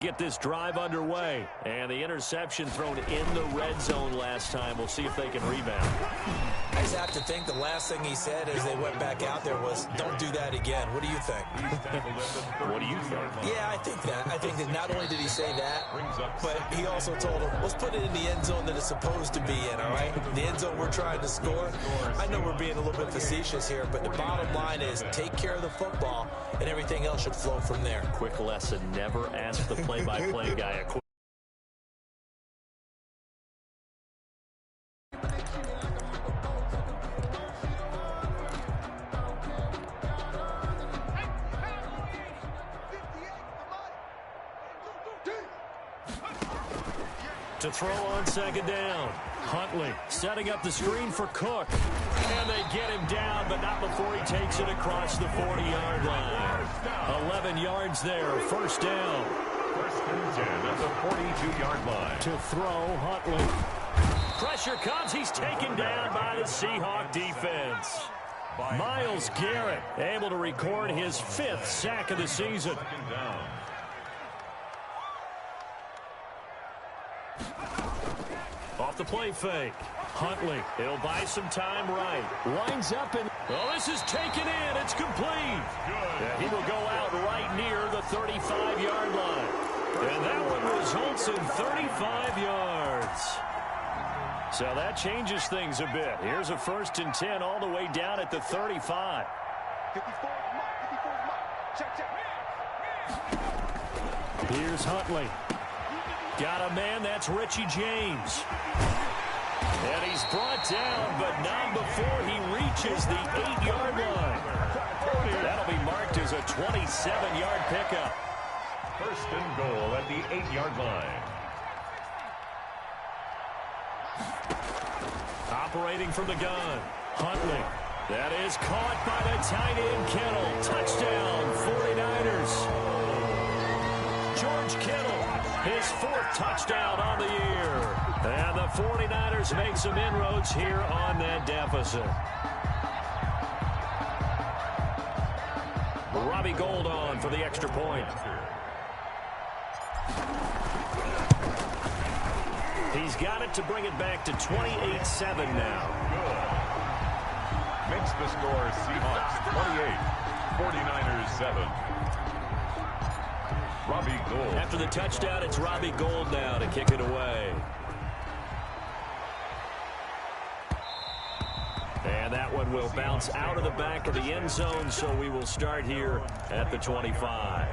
Get this drive underway. And the interception thrown in the red zone last time. We'll see if they can rebound. I just have to think the last thing he said as they went back out there was, don't do that again. What do you think? What do you think? Yeah, I think that. I think that not only did he say that, but he also told him, let's put it in the end zone that it's supposed to be in, all right? The end zone we're trying to score. I know we're being a little bit facetious here, but the bottom line is take care of the football, and everything else should flow from there. Quick lesson, never ask the play-by-play guy a question. To throw on second down. Huntley setting up the screen for Cook. And they get him down, but not before he takes it across the 40-yard line. 11 yards there, first down. First and 10 at the 42-yard line. To throw, Huntley. Pressure comes. He's taken down by the Seahawk defense. Myles Garrett able to record his 5th sack of the season. Off the play fake. Huntley, he'll buy some time right. Lines up and, well, this is taken in. It's complete. And he will go out right near the 35-yard line. And that one results in 35 yards. So that changes things a bit. Here's a 1st and 10 all the way down at the 35. 54 mark. Check. Here's Huntley. Got a man, that's Richie James. And he's brought down, but not before he reaches the 8-yard line. That'll be marked as a 27-yard pickup. First and goal at the 8-yard line. Operating from the gun, Huntley. That is caught by the tight end, Kittle. Touchdown, 49ers. George Kittle, his 4th touchdown on the year. And the 49ers make some inroads here on that deficit. Robbie Gould on for the extra point. He's got it to bring it back to 28-7 now. Good. Makes the score Seahawks 28, 49ers 7. Robbie Gould. After the touchdown, it's Robbie Gould now to kick it away. And that one will bounce out of the back of the end zone, so we will start here at the 25.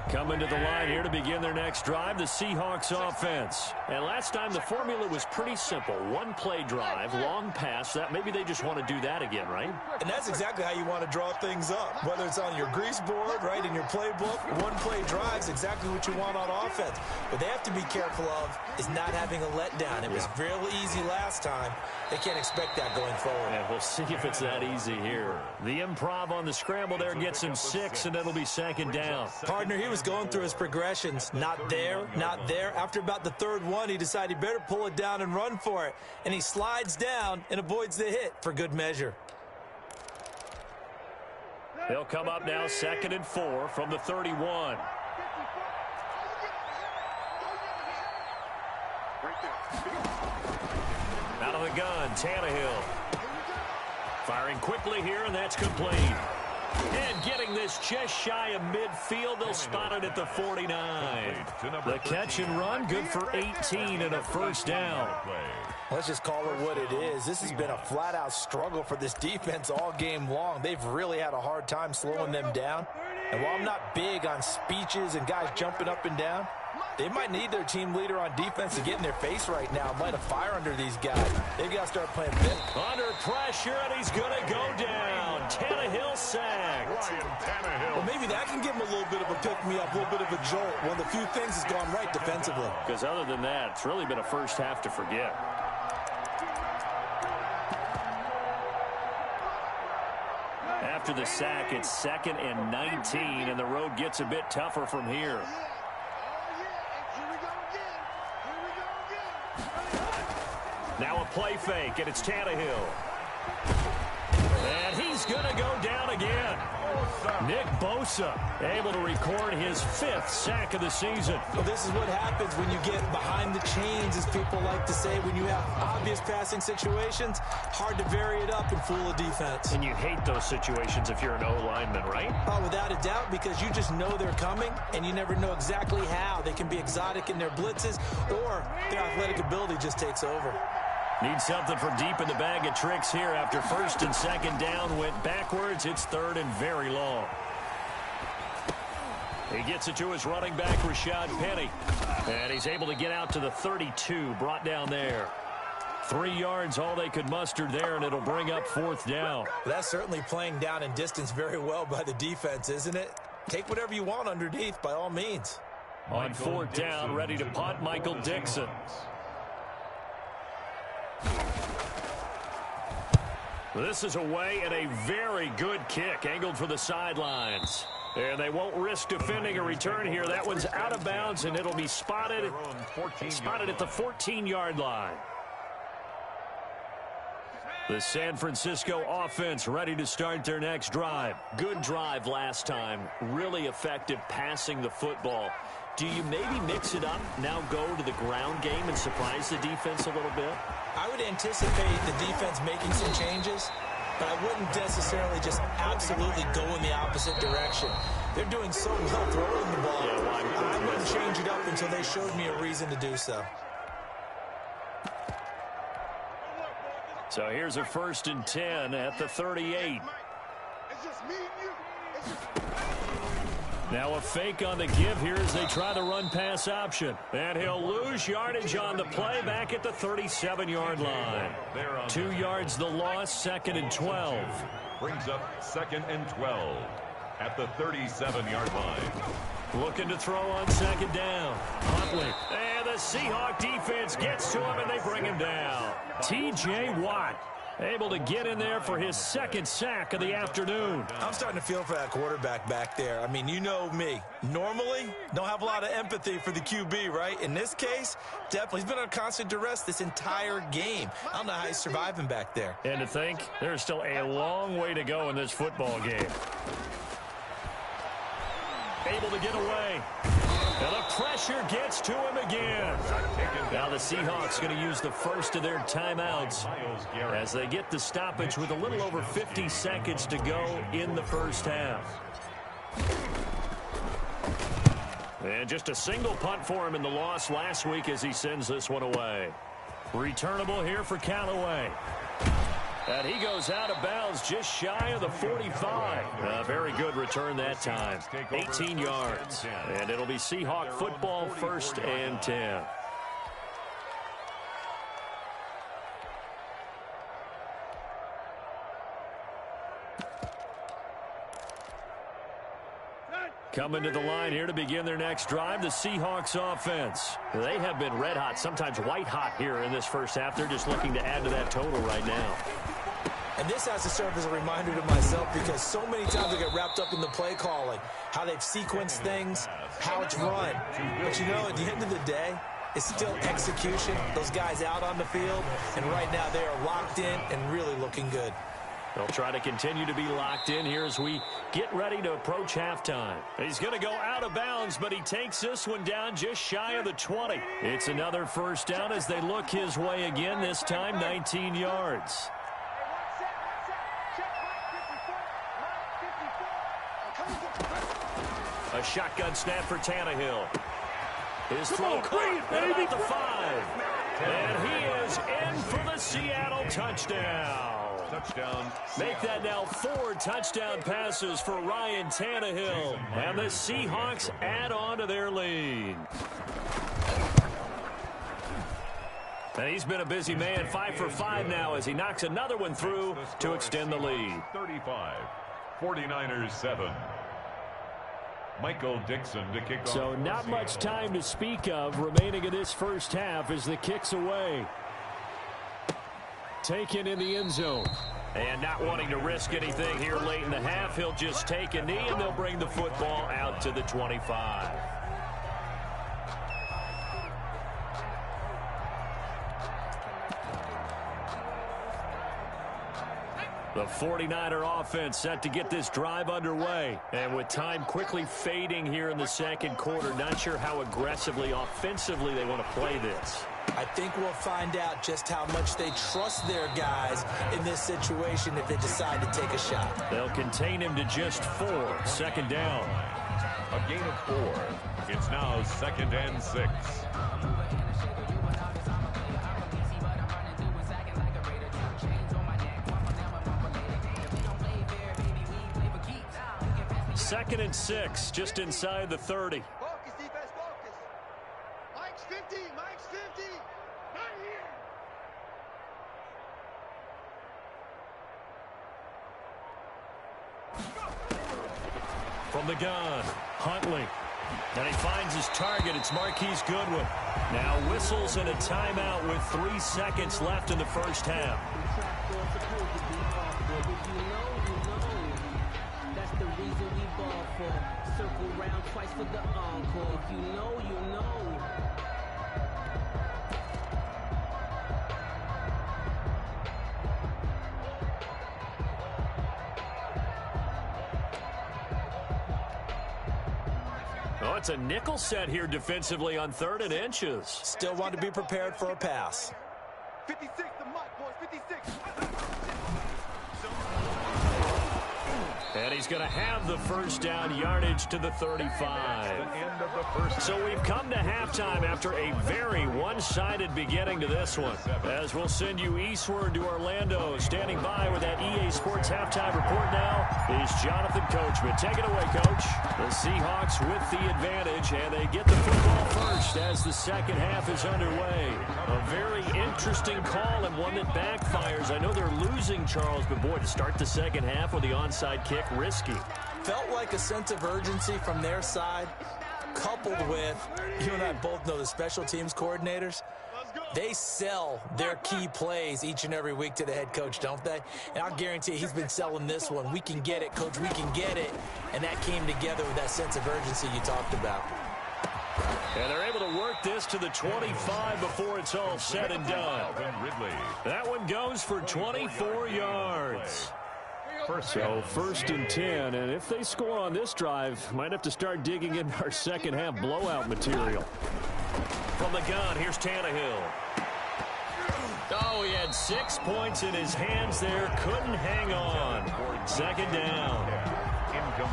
Coming to the line here to begin their next drive, the Seahawks offense. And last time the formula was pretty simple. One play drive, long pass. That maybe they just want to do that again, right? And that's exactly how you want to draw things up. Whether it's on your grease board, right, in your playbook, one play drive is exactly what you want on offense. What they have to be careful of is not having a letdown. It was real easy last time. They can't expect that going forward. Yeah, we'll see if it's that easy here. The improv on the scramble there gets him 6, and it'll be second down. Partner, he was going through his progressions. Not there, not there. After about the 3rd one, he decided he better pull it down and run for it. And he slides down and avoids the hit for good measure. They'll come up now 2nd and 4 from the 31. Out of the gun, Tannehill. Firing quickly here, and that's complete. And getting this just shy of midfield, they'll spot it at the 49. The catch and run, good for 18 and a first down. Let's just call it what it is. This has been a flat-out struggle for this defense all game long. They've really had a hard time slowing them down. And while I'm not big on speeches and guys jumping up and down, they might need their team leader on defense to get in their face right now, light a fire under these guys. They've got to start playing big. Under pressure, and he's going to go down. Tannehill sacked. Well, maybe that can give him a little bit of a pick-me-up, a little bit of a jolt. One of the few things has gone right defensively. Because other than that, it's really been a first half to forget. After the sack, it's 2nd and 19, and the road gets a bit tougher from here. Now a play fake, and it's Tannehill. And he's going to go down again. Nick Bosa able to record his 5th sack of the season. Well, this is what happens when you get behind the chains, as people like to say. When you have obvious passing situations, hard to vary it up and fool a defense. And you hate those situations if you're an O-lineman, right? Oh, without a doubt, because you just know they're coming, and you never know exactly how. They can be exotic in their blitzes, or their athletic ability just takes over. Need something from deep in the bag of tricks here. After 1st and 2nd down went backwards, it's 3rd and very long. He gets it to his running back, Rashad Penny. And he's able to get out to the 32, brought down there. 3 yards, all they could muster there, and it'll bring up 4th down. That's certainly playing down in distance very well by the defense, isn't it? Take whatever you want underneath, by all means. On 4th down, ready to punt, Michael Dixon. This is away and a very good kick, angled for the sidelines. And they won't risk defending a return here. That one's out of bounds, and it'll be spotted at the 14-yard line. The San Francisco offense ready to start their next drive. Good drive last time. Really effective passing the football. Do you maybe mix it up, now go to the ground game and surprise the defense a little bit? I would anticipate the defense making some changes, but I wouldn't necessarily just absolutely go in the opposite direction. They're doing so well throwing the ball. I wouldn't change it up until they showed me a reason to do so. So here's a 1st and 10 at the 38. It's just me and you. Now a fake on the give here as they try the run-pass option. And he'll lose yardage on the play back at the 37-yard line. 2 yards the loss, 2nd and 12. Brings up 2nd and 12 at the 37-yard line. Looking to throw on 2nd down. Huntley. And the Seahawk defense gets to him, and they bring him down. T.J. Watt able to get in there for his 2nd sack of the afternoon. I'm starting to feel for that quarterback back there. I mean, you know me. Normally, don't have a lot of empathy for the QB, right? In this case, definitely. He's been under constant duress this entire game. I don't know how he's surviving back there. And to think, there's still a long way to go in this football game. Able to get away. And the pressure gets to him again. Now the Seahawks going to use the first of their timeouts as they get the stoppage with a little over 50 seconds to go in the first half. And just a single punt for him in the loss last week as he sends this one away. Returnable here for Callaway. And he goes out of bounds just shy of the 45. A very good return that time. 18 yards. And it'll be Seahawk football, 1st and 10. Coming to the line here to begin their next drive, the Seahawks offense. They have been red hot, sometimes white hot here in this first half. They're just looking to add to that total right now. And this has to serve as a reminder to myself because so many times I get wrapped up in the play calling, how they've sequenced things, how it's run. But you know, at the end of the day, it's still execution. Those guys out on the field, and right now they are locked in and really looking good. They'll try to continue to be locked in here as we get ready to approach halftime. He's going to go out of bounds, but he takes this one down just shy of the 20. It's another 1st down as they look his way again, this time 19 yards. A shotgun snap for Tannehill. His throw caught at about the 5. And he is in for the Seattle touchdown. Make that now 4 touchdown passes for Ryan Tannehill. And the Seahawks add on to their lead. And he's been a busy man, 5 for 5 now as he knocks another one through to extend the lead. 35, 49ers 7. Michael Dixon to kick off. So not much time to speak of remaining in this first half as the kick's away. Taken in the end zone. And not wanting to risk anything here late in the half, he'll just take a knee and they'll bring the football out to the 25. The The 49er offense set to get this drive underway. And with time quickly fading here in the second quarter, not sure how aggressively, offensively they want to play this. I think we'll find out just how much they trust their guys in this situation if they decide to take a shot. They'll contain him to just 4. Second down. A gain of 4. It's now 2nd and 6. Second and 6, just inside the 30. Focus, defense, focus. Mike's 50, Mike's 50. Not here. From the gun, Huntley. And he finds his target. It's Marquise Goodwin. Now whistles and a timeout with 3 seconds left in the first half. That's the reason we ball for. Circle round twice for the encore. If you know, you know. Oh, it's a nickel set here defensively on 3rd and inches. Still want to be prepared for a pass. 56 to Mike, boys, 56. And he's going to have the first down, yardage to the 35. So we've come to halftime after a very one-sided beginning to this one. As we'll send you eastward to Orlando. Standing by with that EA Sports halftime report now is Jonathan Coachman. Take it away, Coach. The Seahawks with the advantage, and they get the football first as the second half is underway. A very interesting call and one that backfires. I know they're losing, Charles, but boy, to start the second half with the onside kick, risky. Felt like a sense of urgency from their side, coupled with, you and I both know the special teams coordinators, they sell their key plays each and every week to the head coach, don't they? And I'll guarantee you he's been selling this one. We can get it, Coach, we can get it. And that came together with that sense of urgency you talked about. And they're able to work this to the 25 before it's all said and done. That one goes for 24 yards. So 1st and 10, and if they score on this drive, might have to start digging in our second half blowout material. From the gun, here's Tannehill. Oh, he had 6 points in his hands there, couldn't hang on. 2nd down.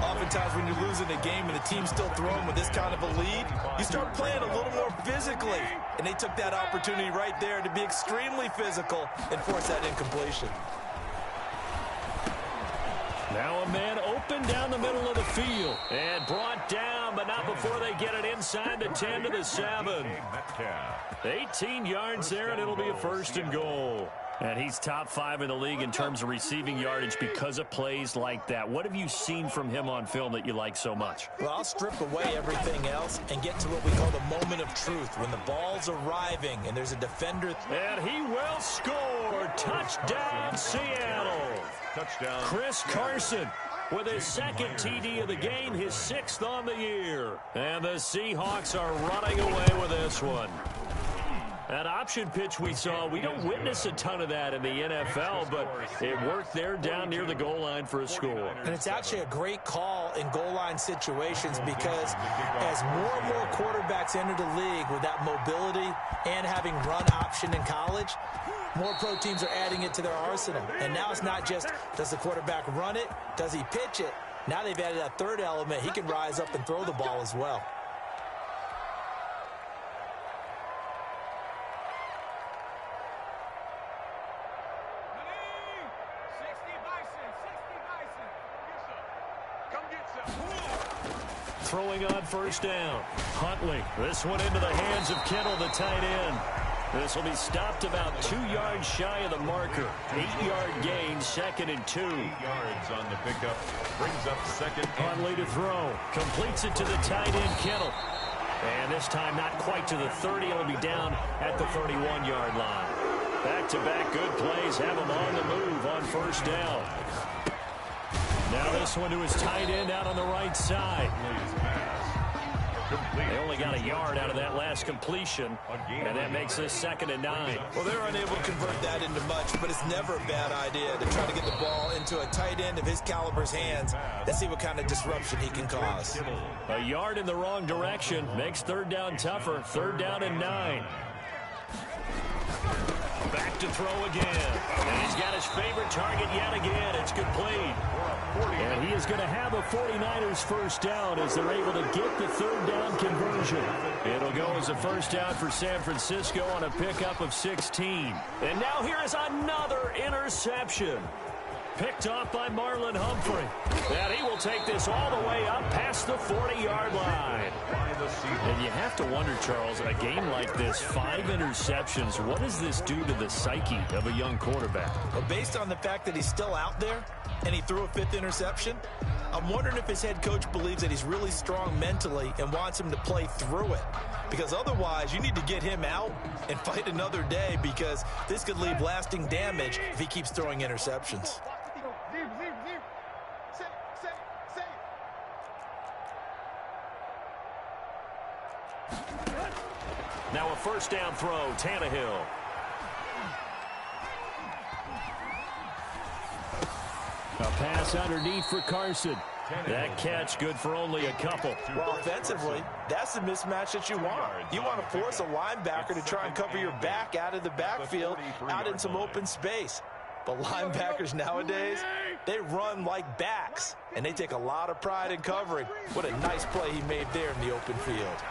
Oftentimes when you're losing a game and the team's still throwing with this kind of a lead, you start playing a little more physically. And they took that opportunity right there to be extremely physical and force that incompletion. Now a man open down the middle of the field and brought down, but not before they get it inside the 10 to the 7. 18 yards there, and it'll be a 1st and goal. And he's top 5 in the league in terms of receiving yardage because of plays like that. What have you seen from him on film that you like so much? Well, I'll strip away everything else and get to what we call the moment of truth, when the ball's arriving and there's a defender. And he will score. Touchdown, Seattle. Touchdown. Chris Carson with his 2nd TD of the game, his 6th on the year. And the Seahawks are running away with this one. That option pitch we saw, we don't witness a ton of that in the NFL, but it worked there down near the goal line for a score. And it's actually a great call in goal line situations because as more and more quarterbacks enter the league with that mobility and having run option in college, more pro teams are adding it to their arsenal. And now it's not just, does the quarterback run it? Does he pitch it? Now they've added that 3rd element. He can rise up and throw the ball as well. Throwing on 1st down. Huntley. This one into the hands of Kittle, the tight end. This will be stopped about 2 yards shy of the marker. 8-yard gain, 2nd and 2. 8 yards on the pickup. Brings up 2nd. Huntley to throw. Completes it to the tight end, Kittle. And this time not quite to the 30. It'll be down at the 31-yard line. Back-to-back good plays have him on the move on 1st down. Now this one to his tight end out on the right side. Complete. They only got a yard out of that last completion, and that makes this 2nd and 9. Well, they're unable to convert that into much, but it's never a bad idea to try to get the ball into a tight end of his caliber's hands and see what kind of disruption he can cause. A yard in the wrong direction makes 3rd down tougher. 3rd down and 9. Back to throw again. And he's got his favorite target yet again. It's complete. And he is going to have a 49ers first down as they're able to get the 3rd down conversion. It'll go as a first down for San Francisco on a pickup of 16. And now here is another interception. Picked off by Marlon Humphrey. And he will take this all the way up past the 40-yard line. And you have to wonder, Charles, a game like this, 5 interceptions, what does this do to the psyche of a young quarterback? Well, based on the fact that he's still out there and he threw a 5th interception, I'm wondering if his head coach believes that he's really strong mentally and wants him to play through it. Because otherwise, you need to get him out and fight another day, because this could leave lasting damage if he keeps throwing interceptions. Now a first down throw, Tannehill. A pass underneath for Carson. That catch good for only a couple. Well, offensively, that's the mismatch that you want. You want to force a linebacker to try and cover your back out of the backfield, out in some open space. But linebackers nowadays, they run like backs, and they take a lot of pride in covering. What a nice play he made there in the open field.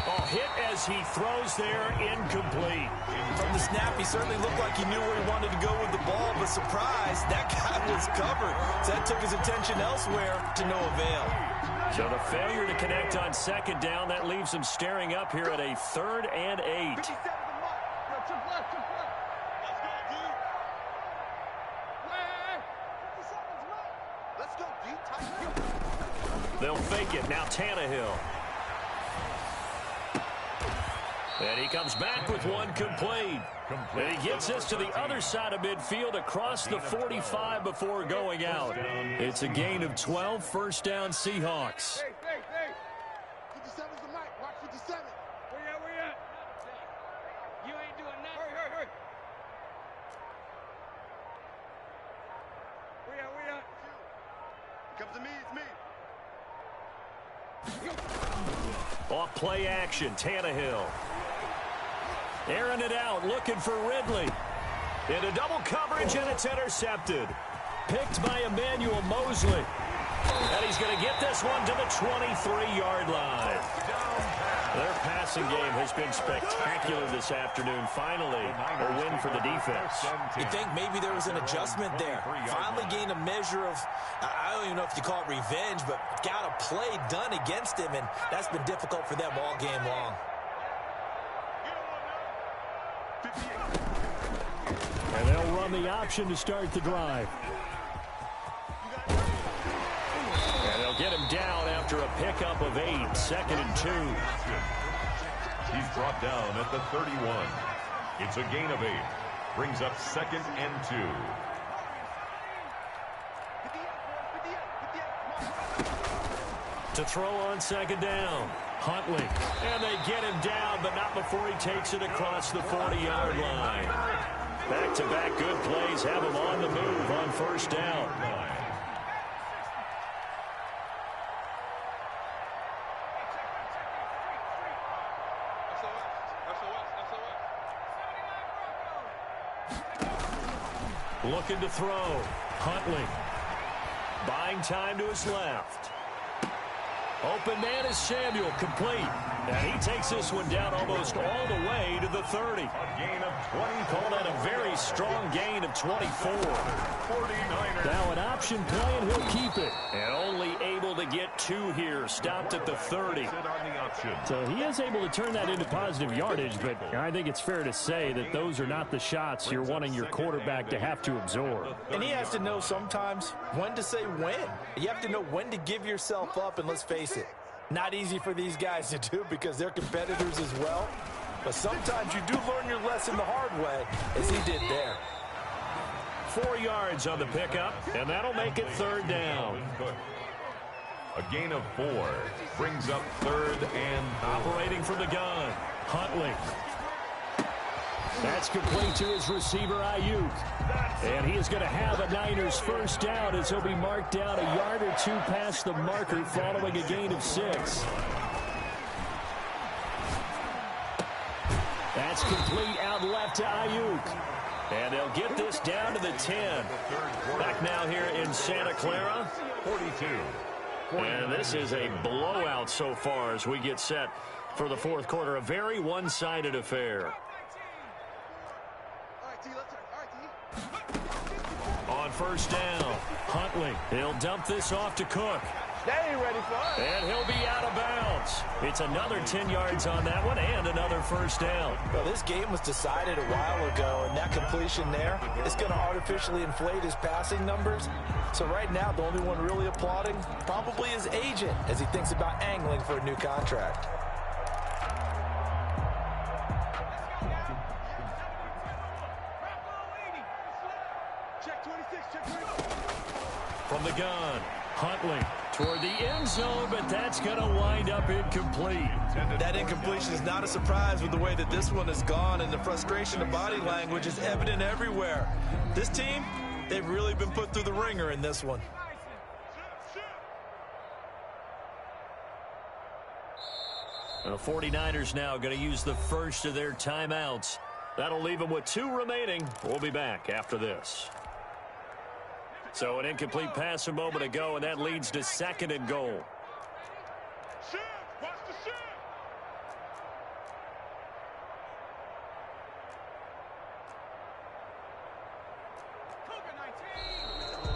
Oh, hit as he throws there, incomplete. From the snap, he certainly looked like he knew where he wanted to go with the ball, but surprise, that guy was covered. So that took his attention elsewhere to no avail. So the failure to connect on 2nd down, that leaves him staring up here at a 3rd and 8. They'll fake it. Now Tannehill. And he comes back with one complete. And he gets this to the other side of midfield across the 45 before going out. It's a gain of 12, first down Seahawks. 57's the mic. Watch 57. Where you at? You ain't doing nothing. Hurry. Where you at? Comes to me, it's me. Off play action, Tannehill. Airing it out, looking for Ridley. Into double coverage, and it's intercepted. Picked by Emmanuel Mosley. And he's going to get this one to the 23-yard line. Their passing game has been spectacular this afternoon. Finally, a win for the defense. You think maybe there was an adjustment there. Finally gained a measure of, I don't even know if you call it revenge, but got a play done against him, and that's been difficult for them all game long. And they'll run the option to start the drive. And they'll get him down after a pickup of 8, 2nd and 2. He's brought down at the 31. It's a gain of 8. Brings up 2nd and 2. To throw on 2nd down. Huntley. And they get him down, but not before he takes it across the 40-yard line. Back-to-back good plays have him on the move on first down. Looking to throw. Huntley. Buying time to his left. Open man is Samuel, complete. And he takes this one down almost all the way to the 30. A gain of 20. Call that a very strong gain of 24. 49ers. Now an option play, and he'll keep it. And only able to get 2 here, stopped at the 30. So he is able to turn that into positive yardage, but I think it's fair to say that those are not the shots you're wanting your quarterback to have to absorb. And he has to know sometimes when to say when. You have to know when to give yourself up, and let's face it, not easy for these guys to do because they're competitors as well. But sometimes you do learn your lesson the hard way, as he did there. 4 yards on the pickup, and that'll make it 3rd down. A gain of 4 brings up 3rd and operating from the gun. Huntley. That's complete to his receiver, Ayuk. And he is going to have a Niners first down as he'll be marked down a yard or 2 past the marker following a gain of 6. That's complete out left to Ayuk. And they'll get this down to the 10. Back now here in Santa Clara. 42. And this is a blowout so far as we get set for the fourth quarter. A very one-sided affair. On first down, Huntley. He'll dump this off to Cook. They ain't ready for us. And he'll be out of bounds. It's another 10 yards on that one and another first down. Well, this game was decided a while ago, and that completion there is going to artificially inflate his passing numbers. So right now, the only one really applauding probably his agent as he thinks about angling for a new contract. From the gun, Huntley toward the end zone, but that's going to wind up incomplete. That incompletion is not a surprise with the way that this one has gone, and the frustration of body language is evident everywhere. This team, they've really been put through the ringer in this one. The 49ers now going to use the first of their timeouts. That'll leave them with 2 remaining. We'll be back after this. So an incomplete pass a moment ago, and that leads to 2nd and goal.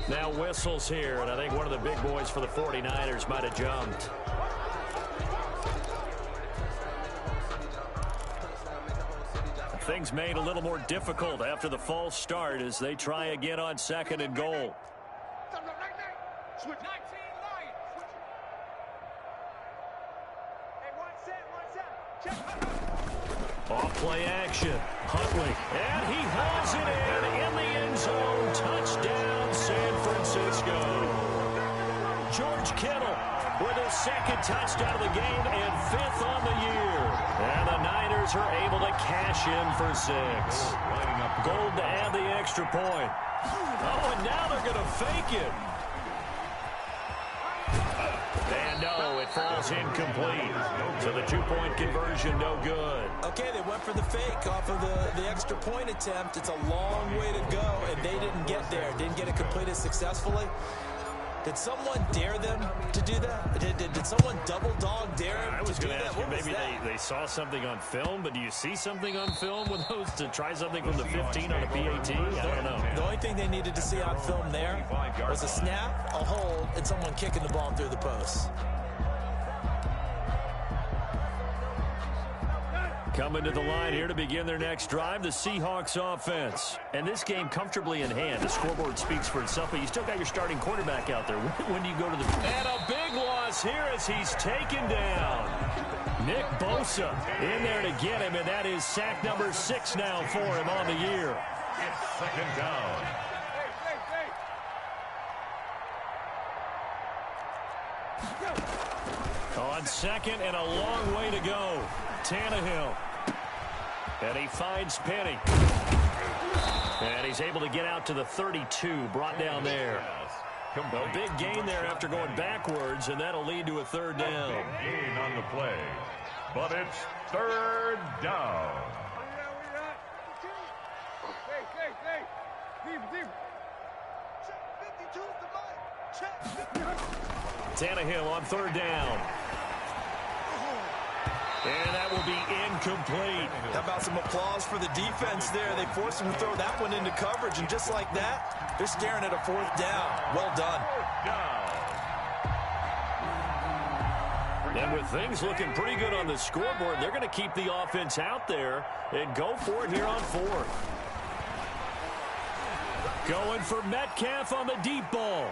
Now whistles here, and I think one of the big boys for the 49ers might have jumped. Things made a little more difficult after the false start as they try again on 2nd and goal. Off play action. Huntley. And he hauls it in the end zone. Touchdown, San Francisco. George Kittle with his 2nd touchdown of the game and 5th on the year. And the Niners are able to cash in for 6. Gold to add the extra point. Oh, and now they're going to fake it. And no, it falls incomplete. So the 2-point conversion, no good. Okay, they went for the fake off of the extra point attempt. It's a long way to go, and they didn't get there. Didn't get it completed successfully. Did someone dare them to do that? Did someone double dog dare them I was to do going to that? ask you, What was maybe that? they saw something on film, but do you see something on film with those to try something from the 15 on a PAT? I don't know. The only thing they needed to see on film there was a snap, a hold, and someone kicking the ball through the post. Coming to the line here to begin their next drive, the Seahawks offense. And this game comfortably in hand. The scoreboard speaks for itself, but you still got your starting quarterback out there. When do you go to the... And a big loss here as he's taken down. Nick Bosa in there to get him, and that is sack number 6 now for him on the year. It's 2nd down. On 2nd and a long way to go. Tannehill. And he finds Penny. And he's able to get out to the 32, brought down there. A big gain there after going backwards, and that'll lead to a 3rd down. Gain on the play, but it's 3rd down. Tannehill on 3rd down. And that will be incomplete. How about some applause for the defense there? They forced him to throw that one into coverage, and just like that, they're staring at a 4th down. Well done. And with things looking pretty good on the scoreboard, they're going to keep the offense out there and go for it here on 4th. Going for Metcalf on the deep ball.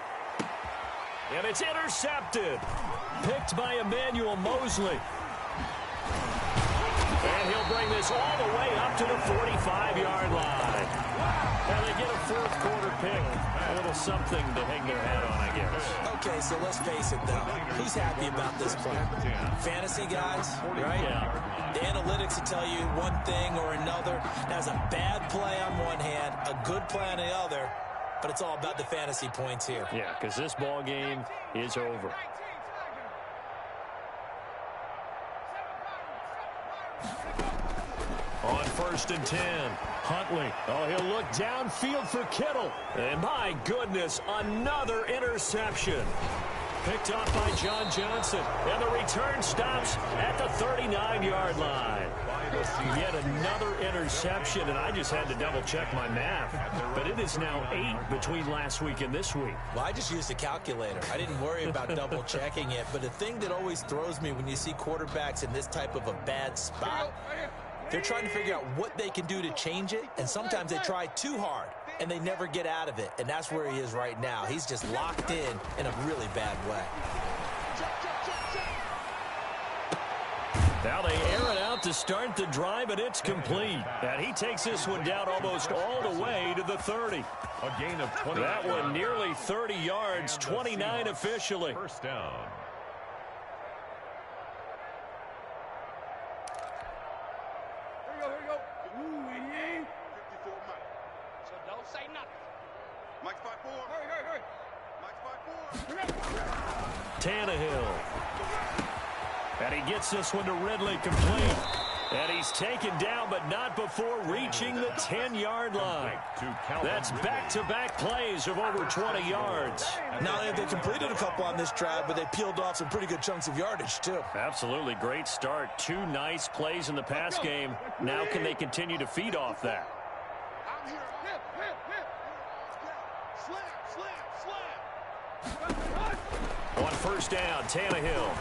And it's intercepted. Picked by Emmanuel Mosley. And he'll bring this all the way up to the 45-yard line. And they get a fourth quarter pick. A little something to hang their hat on, I guess. Okay, so let's face it, though. Who's happy about this play? Fantasy guys, right? Yeah. The analytics will tell you one thing or another. That's a bad play on one hand, a good play on the other, but it's all about the fantasy points here. Yeah, because this ball game is over. On 1st and 10, Huntley. Oh, he'll look downfield for Kittle. And my goodness, another interception. Picked up by John Johnson. And the return stops at the 39-yard line. Yet another interception, and I just had to double-check my math. But it is now 8 between last week and this week. Well, I just used a calculator. I didn't worry about double-checking it. But the thing that always throws me when you see quarterbacks in this type of a bad spot, they're trying to figure out what they can do to change it, and sometimes they try too hard, and they never get out of it, and that's where he is right now. He's just locked in a really bad way. Now they air it out to start the drive, and it's complete. And he takes this one down almost all the way to the 30. A gain of 20. That one nearly 30 yards, 29 officially. First down. Here we go. Ooh, 54 Mike. So don't say nothing. Mike's 5-4. Hurry. Mike's 5-4. Tannehill. And he gets this one to Ridley complete. And he's taken down, but not before reaching the 10-yard line. That's back-to-back plays of over 20 yards. Not only have they completed a couple on this drive, but they peeled off some pretty good chunks of yardage, too. Absolutely great start. 2 nice plays in the pass game. Now can they continue to feed off that? I'm here. Slam. On 1st down, Tannehill.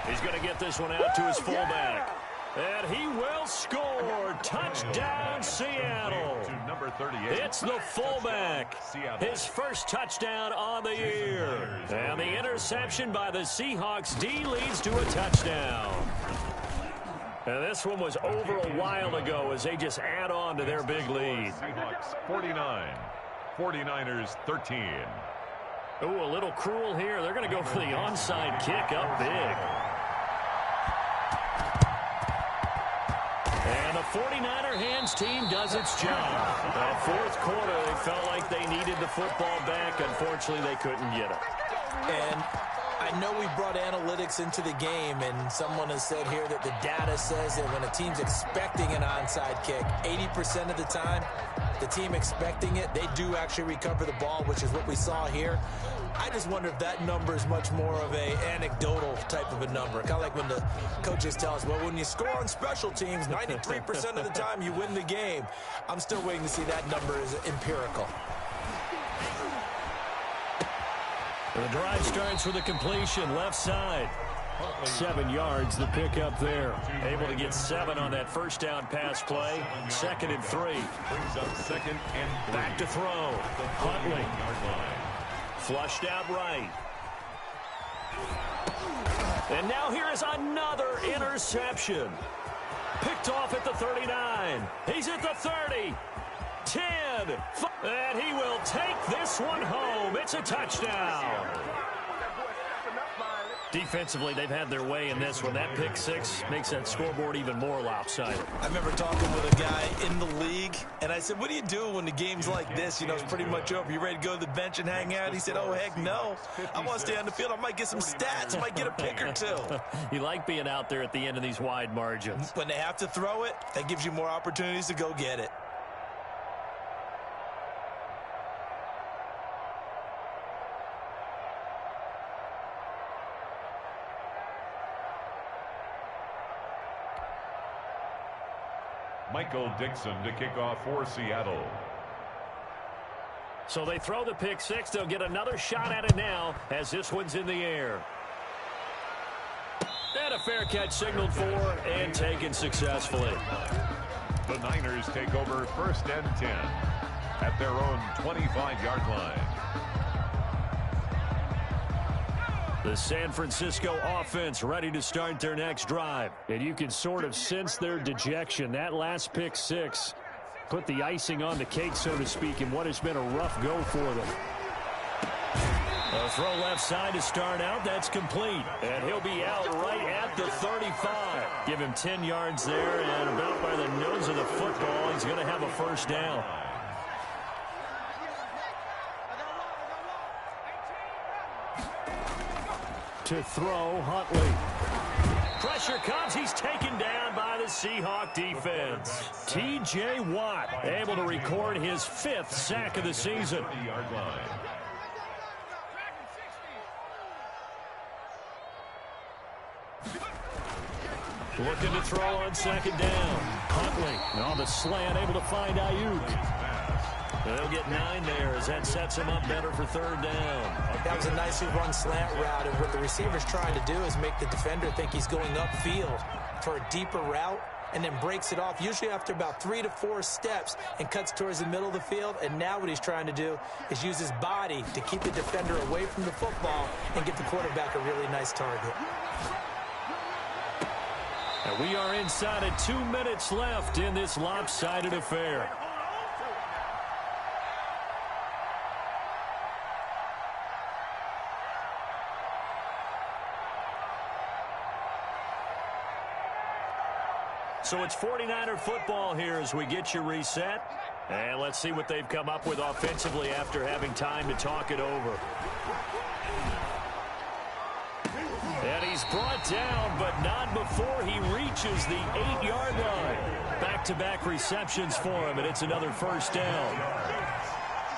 He's going to get this one out to his fullback. And he will score. Touchdown, Seattle. To number 38. It's the fullback. His first touchdown on the year. And the interception by the Seahawks D leads to a touchdown. And this one was over a while ago as they just add on to their big lead. Seahawks 49. 49ers 13. Oh, a little cruel here. They're going to go for the onside kick up big. And the 49er hands team does its job. Fourth quarter, they felt like they needed the football back. Unfortunately, they couldn't get it. And I know we brought analytics into the game, and someone has said here that the data says that when a team's expecting an onside kick, 80% of the time, the team expecting it, they do actually recover the ball, which is what we saw here. I just wonder if that number is much more of a anecdotal type of a number. Kind of like when the coaches tell us, well, when you score on special teams, 93% of the time you win the game. I'm still waiting to see that number is empirical. The drive starts with a completion left side. 7 yards, the pickup there. Able to get 7 on that first down pass play. 2nd and 3. Brings up 2nd and 3. Back to throw. Huntley. Flushed out right. And now here is another interception. Picked off at the 39. He's at the 30. 10. And he will take this one home. It's a touchdown. Defensively, they've had their way in this one. That pick 6 makes that scoreboard even more lopsided. I remember talking with a guy in the league, and I said, what do you do when the game's like this? You know, it's pretty much over. You ready to go to the bench and hang out? He said, oh, heck no. I want to stay on the field. I might get some stats. I might get a pick or 2. You like being out there at the end of these wide margins. When they have to throw it, that gives you more opportunities to go get it. Michael Dixon to kick off for Seattle. So they throw the pick 6. They'll get another shot at it now as this one's in the air. And a fair catch signaled for and taken successfully. The Niners take over 1st and 10 at their own 25-yard line. The San Francisco offense ready to start their next drive. And you can sort of sense their dejection. That last pick 6 put the icing on the cake, so to speak, in what has been a rough go for them. A throw left side to start out. That's complete. And he'll be out right at the 35. Give him 10 yards there, and about by the nose of the football, he's going to have a first down. To throw, Huntley. Pressure comes. He's taken down by the Seahawk defense. T.J. Watt able to record his 5th sack of the season. Looking to throw on second down. Huntley on the slant, able to find Ayuk. They'll get 9 there as that sets him up better for third down. That was a nicely run slant route, and what the receiver's trying to do is make the defender think he's going upfield for a deeper route, and then breaks it off, usually after about 3 to 4 steps, and cuts towards the middle of the field. And now what he's trying to do is use his body to keep the defender away from the football and get the quarterback a really nice target. And we are inside of 2 minutes left in this lopsided affair. So it's 49er football here as we get you reset. And let's see what they've come up with offensively after having time to talk it over. And he's brought down, but not before he reaches the 8-yard line. Back-to-back receptions for him, and it's another first down.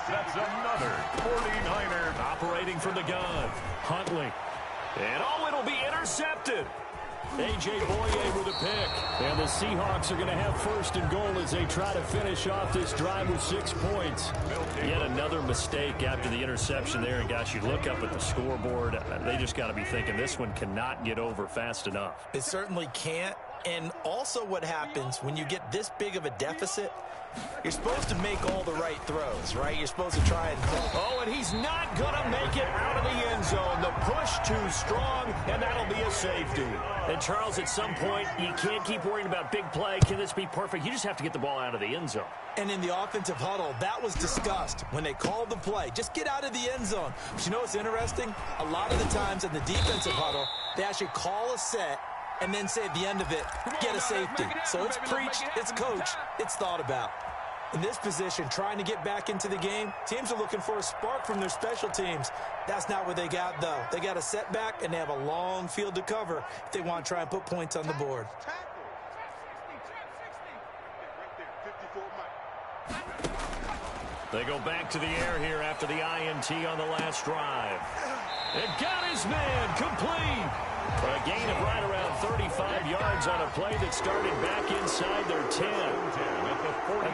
That's another 49er. Operating from the gun, Huntley. And it'll be intercepted. A.J. Boye with a pick. And the Seahawks are going to have first and goal as they try to finish off this drive with 6 points. Yet another mistake after the interception there. And, gosh, you look up at the scoreboard, they just got to be thinking this one cannot get over fast enough. It certainly can't. And also what happens when you get this big of a deficit, you're supposed to make all the right throws, right? You're supposed to try and... Oh, and he's not going to make it out of the end zone. The push too strong, and that'll be a safety. And, Charles, at some point, you can't keep worrying about big play. Can this be perfect? You just have to get the ball out of the end zone. And in the offensive huddle, that was discussed when they called the play. Just get out of the end zone. But you know what's interesting? A lot of the times in the defensive huddle, they actually call a set and then say at the end of it, get a safety. So it's preached, it's coached, it's thought about. In this position, trying to get back into the game, teams are looking for a spark from their special teams. That's not what they got, though. They got a setback, and they have a long field to cover if they want to try and put points on the board. They go back to the air here after the INT on the last drive. It got his man complete. A gain of right around 35 yards on a play that started back inside their 10.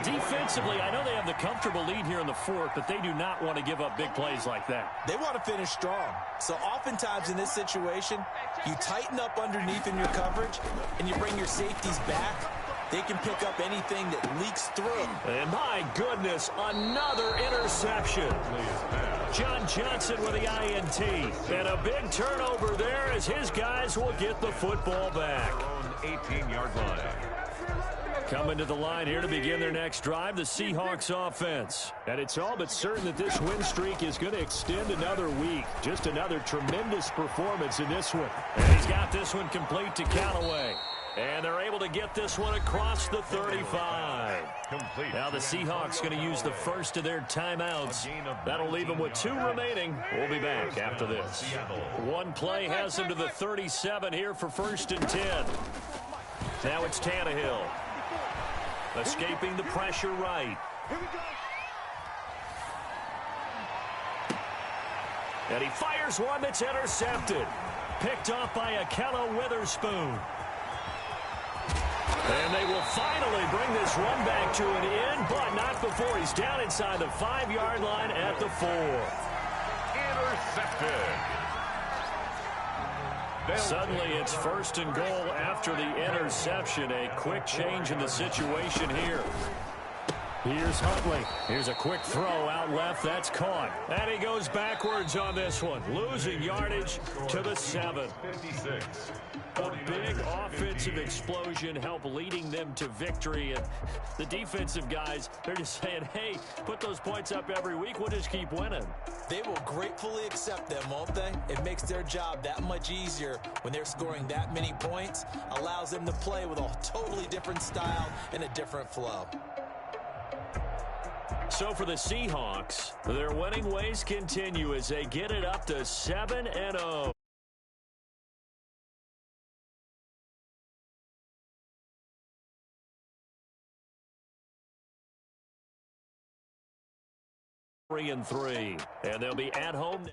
Defensively, I know they have the comfortable lead here in the fourth, but they do not want to give up big plays like that. They want to finish strong. So oftentimes in this situation, you tighten up underneath in your coverage, and you bring your safeties back. They can pick up anything that leaks through. And my goodness, another interception. John Johnson with the INT. And a big turnover there as his guys will get the football back. On 18-yard line. Coming to the line here to begin their next drive, the Seahawks offense. And it's all but certain that this win streak is going to extend another week. Just another tremendous performance in this one. And he's got this one complete to Callaway. And they're able to get this one across the 35. Complete. Now the Seahawks going to use the first of their timeouts. That'll leave them with 2 remaining. We'll be back after this. One play has them to the 37 here for 1st and 10. Now it's Tannehill. Escaping the pressure right. And he fires one that's intercepted. Picked off by Akella Witherspoon. And they will finally bring this run back to an end, but not before he's down inside the 5-yard line at the 4. Intercepted. Suddenly it's 1st and goal after the interception. A quick change in the situation here. Here's Huntley. Here's a quick throw out left. That's caught. And he goes backwards on this one, losing yardage to the 7. 56. A big offensive explosion helped leading them to victory. And the defensive guys, they're just saying, hey, put those points up every week. We'll just keep winning. They will gratefully accept them, won't they? It makes their job that much easier when they're scoring that many points. Allows them to play with a totally different style and a different flow. So for the Seahawks, their winning ways continue as they get it up to 7-0. Three and 3, and they'll be at home.